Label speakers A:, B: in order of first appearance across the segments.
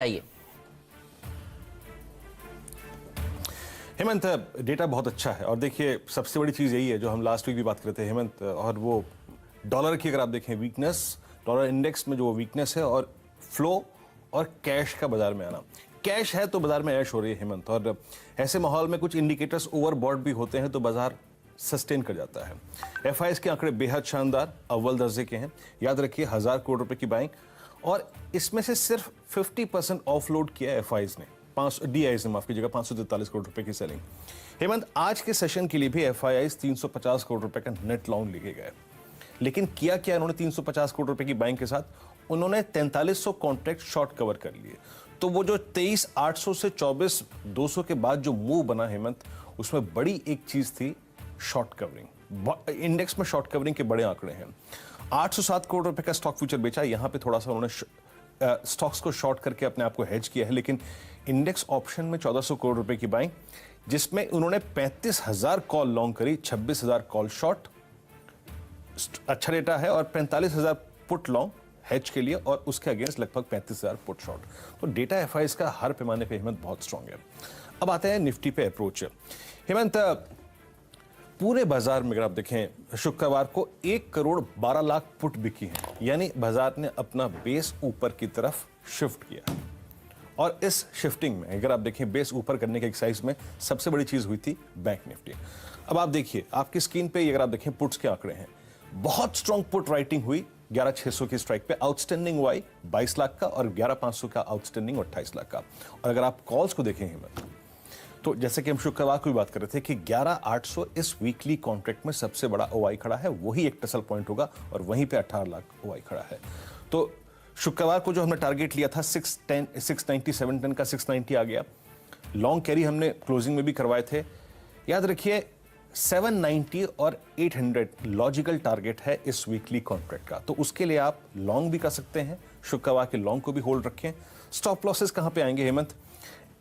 A: चाहिए।
B: हेमंत, डेटा बहुत अच्छा है और देखिए सबसे बड़ी चीज़ यही है जो हम लास्ट वीक भी बात करते हैं हेमंत, और वो डॉलर की अगर आप देखें वीकनेस, डॉलर इंडेक्स में जो वो वीकनेस है और फ्लो और कैश का बाजार में आना। कैश है तो बाजार में ऐश हो रही है हेमंत, और ऐसे माहौल में कुछ इंडिकेटर्स ओवरबॉट भी होते हैं तो बाजार सस्टेन कर जाता है। एफआईएस के आंकड़े बेहद शानदार अव्वल दर्जे के हैं। याद रखिए 1000 करोड़ रुपए की बाइंग, और इसमें से सिर्फ 50% ऑफलोड किया है एफआईएस ने, 5 डीआईएस ने, माफ कीजिएगा, 543 करोड़ रुपए की सेलिंग। हेमंत, आज के सेशन के लिए भी एफआईआईस 350 करोड़ रुपए का नेट लॉन्ग लेके गए, लेकिन किया क्या इन्होंने 350 करोड़ रुपए की बाइंग के साथ? उन्होंने 4300 कॉन्ट्रैक्ट शॉर्ट कवर कर लिए। तो वो जो 23,800 से 24,200 के बाद जो मूव बना हेमंत, उसमें बड़ी एक चीज थी शॉर्ट कवरिंग। इंडेक्स में शॉर्ट कवरिंग के बड़े आंकड़े हैं। 807 करोड़ रुपए का स्टॉक फ्यूचर बेचा, यहां पे थोड़ा सा उन्होंने स्टॉक्स को शॉर्ट करके अपने आप को हेज किया है, लेकिन इंडेक्स ऑप्शन में 1400 करोड़ रुपए की बाइंग, जिसमें उन्होंने 35,000 कॉल लॉन्ग करी, 26,000 कॉल शॉर्ट, अच्छा डेटा है, और 45,000 पुट लॉन्ग हेज के लिए, और उसके अगेंस्ट लगभग 35,000 पुट शॉर्ट। तो डेटा एफआईएस का हर पैमाने पे हेमंत बहुत स्ट्रांग है। अब आते हैं निफ्टी पे अप्रोच। हेमंत, पूरे बाजार में अगर आप देखें शुक्रवार को 1 करोड़ 12 लाख पुट बिकी है, यानी बाजार ने अपना बेस ऊपर की तरफ शिफ्ट किया। और इस शिफ्टिंग में अगर आप देखें बेस ऊपर करने के एक्सरसाइज में सबसे बड़ी चीज हुई थी बैंक निफ्टी। अब आप देखिए आपकी स्क्रीन पे अगर आप देखें पुट्स के आंकड़े हैं, बहुत स्ट्रॉन्ग पुट राइटिंग हुई 11,600 की स्ट्राइक पे, आउटस्टैंडिंग वाई 22 लाख का, और 11,500 का आउटस्टैंडिंग 28 लाख का। और अगर आप कॉल्स को देखें हिम्मत, तो जैसे कि हम शुक्रवार को भी बात कर रहे थे कि 11,800 इस वीकली कॉन्ट्रैक्ट में सबसे बड़ा ओआई खड़ा है, वही एक टसल पॉइंट होगा, और वहीं पे 18 लाख ओआई खड़ा है। तो शुक्रवार को जो हमने टारगेट लिया था 690 710 का 690 आ गया। लॉन्ग कैरी हमने क्लोजिंग में भी करवाए थे। याद रखिए 790 और 800 लॉजिकल टारगेट है इस वीकली कॉन्ट्रैक्ट का, तो उसके लिए आप लॉन्ग भी कर सकते हैं, शुक्रवार के लॉन्ग को भी होल्ड रखें। स्टॉप लॉसेस कहां पे आएंगे Hemant?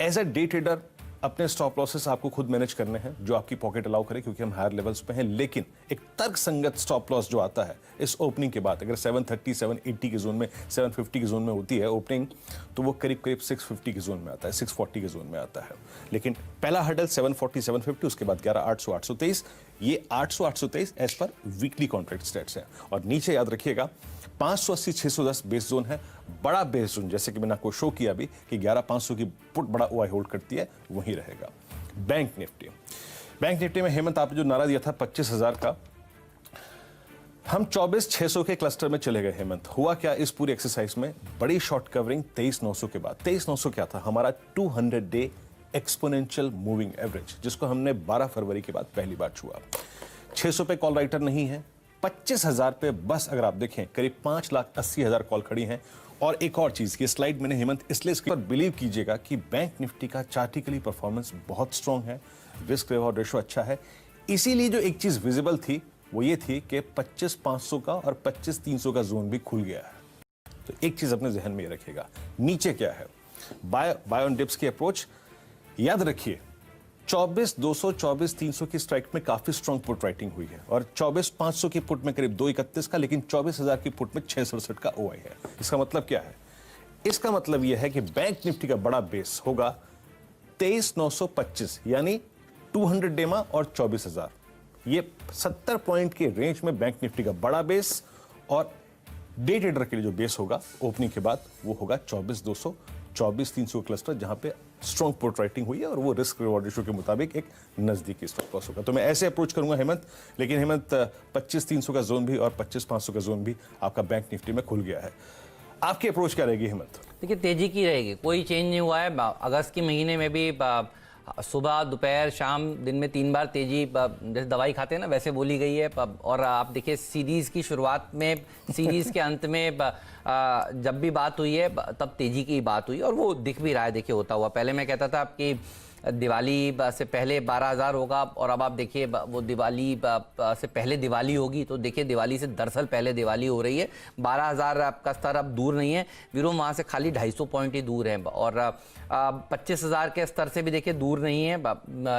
B: As a day trader अपने स्टॉप लॉसेस आपको खुद मैनेज करने हैं, जो आपकी पॉकेट अलाउ करे, क्योंकि हम हायर लेवल्स पे हैं, लेकिन एक तर्क संगत स्टॉप लॉस जो आता है इस ओपनिंग के बाद, अगर 730 780 के जोन में, 750 के जोन में होती है ओपनिंग, तो वो करीब करीब 650 के जोन में आता है, 640 के जोन में आता है। लेकिन पहला हर्डल 740 750, उसके बाद 11,800 823, ये 800 823 as per weekly contract states है। और नीचे याद रखिएगा 580 610 बेस जोन है, बड़ा बेस जोन, जैसे कि मैंने आपको शो किया भी कि 11,500 की पुट बड़ा ओआई होल्ड करती है, वहीं रहेगा। बैंक निफ्टी में हेमंत आपने जो नारा दिया था 25,000 का, हम 24,600 के क्लस्टर में चले गए हेमंत। हुआ क्या इस पूरी एक्सरसाइज में? बड़ी शॉर्ट कवरिंग 23,900 के बाद। 23,900 क्या था? हमारा 200 डे एक्सपोनेंशियल मूविंग एवरेज, जिसको हमने 12 फरवरी के बाद पहली बार छुआ। 600 पे कॉल राइटर नहीं है, 25,000 पे बस अगर आप देखें करीब 5,80,000 कॉल खड़ी हैं। और एक और चीज, ये स्लाइड मैंने हेमंत इसलिए इसके पर बिलीव कीजिएगा कि बैंक निफ्टी का चार्टिकली परफॉर्मेंस बहुत स्ट्रांग है, रिस्क रिवॉर्ड रेशो अच्छा है। इसीलिए जो एक चीज विजिबल थी वो ये थी कि 25,500 का और 25,300 का जोन भी खुल गया है। तो एक चीज अपने जहन में ये रखिएगा, नीचे क्या है? बाय ऑन डिप्स की अप्रोच। याद रखिए 24,200 24,300 की स्ट्राइक में काफी स्ट्रांग पुट राइटिंग हुई है, और 24,500 की पुट में करीब 231 का, लेकिन 24,000 की पुट में 667 का ओआई है। इसका मतलब क्या है? इसका मतलब यह है कि बैंक निफ्टी का बड़ा बेस होगा 23,925, यानी 200 डेमा और 24,000। ये 70 पॉइंट के रेंज में बैंक निफ्टी का बड़ा बेस, और डे ट्रेडर के लिए जो बेस होगा ओपनिंग के बाद वो होगा 24,200 24,300 क्लस्टर, जहां पे स्ट्रॉन्ग पुट राइटिंग हुई है, और वो रिस्क रिवॉर्ड रेशो के मुताबिक एक नजदीकी स्टॉप लॉस होगा। तो मैं ऐसे अप्रोच करूंगा हेमंत, लेकिन हेमंत 25,300 का जोन भी और 25,500 का जोन भी आपका बैंक निफ्टी में खुल गया है। आपकी अप्रोच क्या रहेगी हेमंत?
A: देखिए तेजी की रहेगी, कोई चेंज नहीं हुआ है। अगस्त के महीने में भी सुबह दोपहर शाम दिन में 3 बार तेजी, जैसे दवाई खाते हैं ना वैसे बोली गई है। और आप देखिए सीरीज की शुरुआत में, सीरीज के अंत में जब भी बात हुई है तब तेजी की बात हुई, और वो दिख भी रहा है, देखिए होता हुआ। पहले मैं कहता था कि दिवाली से पहले 12,000 होगा और अब आप देखिए वो दिवाली से पहले दिवाली होगी, तो देखिए दिवाली से दरअसल पहले दिवाली हो रही है। 12,000 का स्तर अब दूर नहीं है वीरो, वहाँ से खाली 250 पॉइंट ही दूर है और 25,000 के स्तर से भी देखिए दूर नहीं है।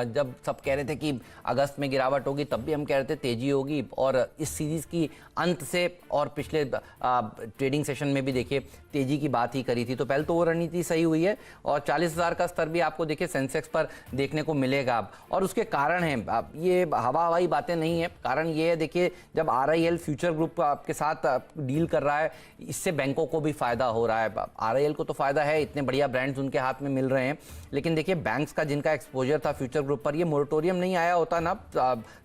A: जब सब कह रहे थे कि अगस्त में गिरावट होगी तब भी हम कह रहे थे तेजी होगी, और इस सीरीज की अंत से और पिछले ट्रेडिंग सेशन में भी देखिए तेजी की बात ही करी थी। तो पहले तो वो रणनीति सही हुई है और 40,000 का स्तर भी आपको देखिए सेंसेक्स पर देखने को मिलेगा। और उसके कारण है, ये हवाई बातें नहीं है, कारण ये है देखिए जब RIL फ्यूचर ग्रुप आपके साथ डील कर रहा है, इससे बैंकों को भी फायदा हो रहा है। RIL को तो फायदा है, इतने बढ़िया ब्रांड्स उनके हाथ में मिल रहे हैं, लेकिन देखिए बैंक्स का जिनका एक्सपोजर था फ्यूचर ग्रुप पर, ये मोरेटोरियम नहीं आया होता ना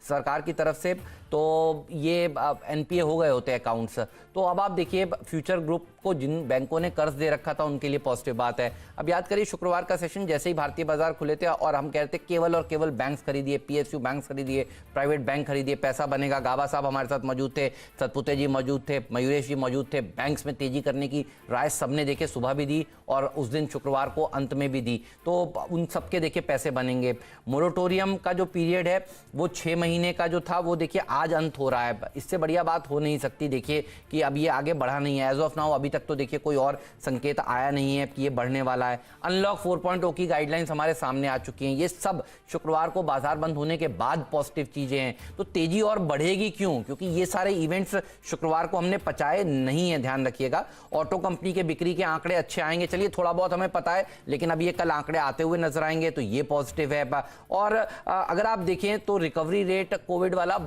A: सरकार की तरफ से, तो ये NPA हो गए होते अकाउंट्स। तो अब आप देखिए फ्यूचर ग्रुप को जिन बैंकों ने कर्ज दे रखा था उनके लिए पॉजिटिव बात है। अब याद करिए शुक्रवार का सेशन जैसे ही भारतीय बाजार खुले थे और हम कहते केवल और केवल बैंक्स खरीदिए, PSU बैंक्स खरीदिए, प्राइवेट बैंक खरीदिए, पैसा बनेगा। गाबा साहब हमारे साथ मौजूद थे, सतपुते जी मौजूद थे, मयूरेश जी मौजूद थे। बैंक्स में तेजी करने की राय सबने देखे सुबह भी दी और उस दिन शुक्रवार को अंत में भी दी, तो उन सबके देखिए पैसे बनेंगे। मोरेटोरियम का जो पीरियड है वो 6 महीने का जो था वो देखिए आज अंत हो रहा है, इससे बढ़िया बात हो नहीं सकती देखिए कि अब ये आगे बढ़ा नहीं है। एज ऑफ नाउ अभी तक तो देखिए कोई और संकेत आया नहीं है कि ये बढ़ने वाला है। अनलॉक 4.0 की गाइडलाइंस हमारे सामने आ चुकी हैं, ये सब शुक्रवार को बाजार बंद होने के बाद पॉजिटिव चीजें हैं। तो तेजी और बढ़ेगी क्यों? क्योंकि ये सारे इवेंट्स शुक्रवार को हमने पचाए नहीं है, ध्यान रखिएगा। ऑटो कंपनी के बिक्री के आंकड़े अच्छे आएंगे, चलिए थोड़ा बहुत हमें पता है, लेकिन अब ये कल आंकड़े आते हुए नजर आएंगे तो ये पॉजिटिव है। और अगर आप देखें तो रिकवरी रेट कोविड वाला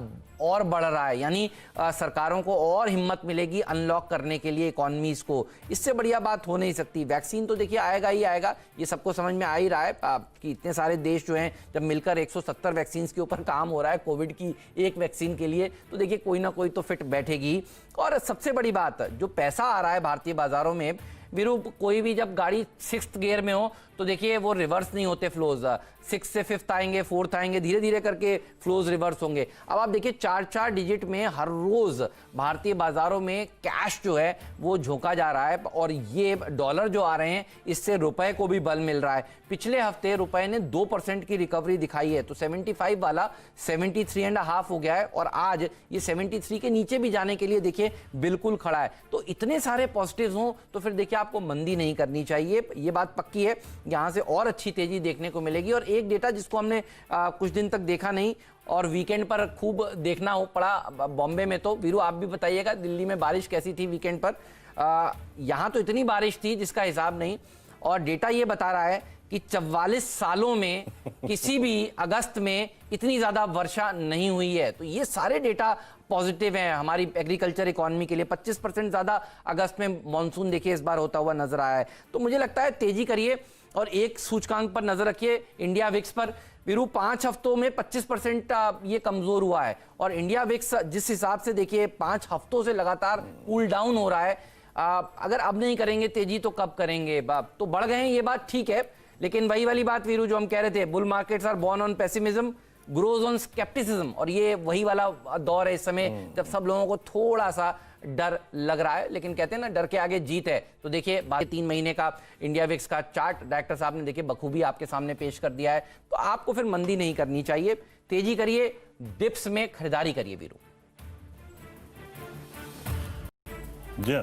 A: और बढ़ रहा है, यानी सरकारों को और हिम्मत मिलेगी अनलॉक करने के लिए इकोनॉमीज को। इससे बढ़िया बात हो नहीं सकती। वैक्सीन तो देखिए आएगा ही आएगा, ये सबको समझ में आ ही रहा है कि इतने सारे देश जो हैं जब मिलकर 170 वैक्सीन के ऊपर काम हो रहा है कोविड की एक वैक्सीन के लिए, तो देखिए कोई ना कोई तो फिट बैठेगी। और सबसे बड़ी बात, जो पैसा आ रहा है भारतीय बाजारों में वीरू, कोई भी जब गाड़ी 6th गियर में हो तो देखिए वो रिवर्स नहीं होते फ्लोज, 6 से 5th आएंगे, 4th आएंगे, धीरे धीरे करके फ्लोज रिवर्स होंगे। अब आप देखिए 4-4 डिजिट में हर रोज भारतीय बाजारों में कैश जो है वो झोंका जा रहा है, और ये डॉलर जो आ रहे हैं इससे रुपए को भी बल मिल रहा है। पिछले हफ्ते रुपए ने 2% की रिकवरी दिखाई है, तो 75 वाला 73.5 हो गया है और आज ये 73 के नीचे भी जाने के लिए देखिए बिल्कुल खड़ा है। तो इतने सारे पॉजिटिव्स हों तो फिर देखिए आपको मंदी नहीं करनी चाहिए, ये बात पक्की है। यहां से और अच्छी तेजी देखने को मिलेगी। और एक डेटा जिसको हमने कुछ दिन तक देखा नहीं और वीकेंड पर खूब देखना हो पड़ा बॉम्बे में, तो वीरू आप भी बताइएगा दिल्ली में बारिश कैसी थी वीकेंड पर? यहां तो इतनी बारिश थी जिसका हिसाब नहीं, और डेटा ये बता रहा है कि 44 सालों में किसी भी अगस्त में इतनी ज्यादा वर्षा नहीं हुई है। तो ये सारे डेटा पॉजिटिव हैं हमारी एग्रीकल्चर इकोनॉमी के लिए। 25% ज्यादा अगस्त में मानसून देखिए इस बार होता हुआ नजर आया है। तो मुझे लगता है तेजी करिए और एक सूचकांक पर नजर रखिए, इंडिया विक्स पर। वीरू 5 हफ्तों में 25% ये कमजोर हुआ है, और इंडिया विक्स जिस हिसाब से देखिए 5 हफ्तों से लगातार कूल डाउन हो रहा है, अगर अब नहीं करेंगे तेजी तो कब करेंगे? तो बढ़ गए हैं ये बात ठीक है, लेकिन वही वाली बात वीरू जो हम कह रहे थे, bull markets are born on pessimism, grows on scepticism, और ये वही वाला दौर है इस समय जब सब लोगों को थोड़ा सा डर लग रहा है, लेकिन कहते हैं ना डर के आगे जीत है। तो देखिए 3 महीने का इंडिया विक्स का चार्ट डायरेक्टर साहब ने देखिए बखूबी आपके सामने पेश कर दिया है। तो आपको फिर मंदी नहीं करनी चाहिए, तेजी करिए, डिप्स में खरीदारी करिए वीरू।
B: जी